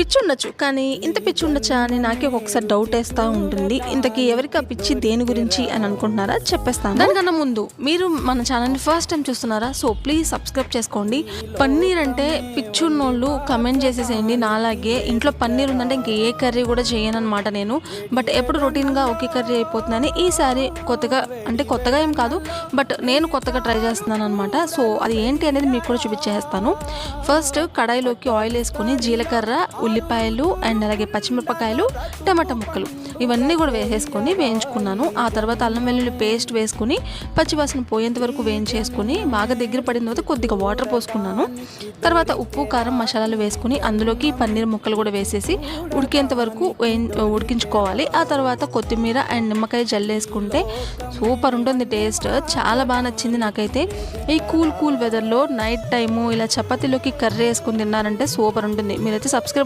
పిచ్చి ఉండొచ్చు, కానీ ఇంత పిచ్చి ఉండొచ్చా అని నాకే ఒక్కొక్కసారి డౌట్ వేస్తూ ఉంటుంది. ఇంతకీ ఎవరికి ఆ పిచ్చి దేని గురించి అని అనుకుంటున్నారా? చెప్పేస్తాను. దానికన్నా ముందు మీరు మన ఛానల్ని ఫస్ట్ టైం చూస్తున్నారా? సో ప్లీజ్ సబ్స్క్రైబ్ చేసుకోండి. పన్నీర్ అంటే పిచ్చి ఉన్నోళ్ళు కమెంట్ చేసేసేయండి. నాలాగే ఇంట్లో పన్నీర్ ఉందంటే ఇంక ఏ కర్రీ కూడా చేయను అనమాట నేను. బట్ ఎప్పుడు రొటీన్గా ఒకే కర్రీ అయిపోతుందని ఈసారి కొత్తగా ఏం కాదు, బట్ నేను కొత్తగా ట్రై చేస్తున్నాను అనమాట. సో అది ఏంటి అనేది మీకు కూడా చూపించేస్తాను. ఫస్ట్ కడాయిలోకి ఆయిల్ వేసుకొని జీలకర్ర, ఉల్లిపాయలు అండ్ అలాగే పచ్చిమిరపకాయలు, టమాటా ముక్కలు ఇవన్నీ కూడా వేసేసుకొని వేయించుకున్నాను. ఆ తర్వాత అల్లం వెల్లుల్లి పేస్ట్ వేసుకుని పచ్చివాసన పోయేంత వరకు వేయించేసుకొని బాగా దగ్గర పడిన తర్వాత కొద్దిగా వాటర్ పోసుకున్నాను. తర్వాత ఉప్పు, కారం, మసాలాలు వేసుకుని అందులోకి పన్నీర్ ముక్కలు కూడా వేసేసి ఉడికేంత వరకు ఉడికించుకోవాలి. ఆ తర్వాత కొత్తిమీర అండ్ నిమ్మకాయ జల్లేసుకుంటే సూపర్ ఉంటుంది టేస్ట్. చాలా బాగా నచ్చింది నాకైతే. ఈ కూల్ వెదర్లో నైట్ టైము ఇలా చపాతీలోకి కర్రీ వేసుకుని తిన్నారంటే సూపర్ ఉంటుంది. మీరైతే సబ్స్క్రైబ్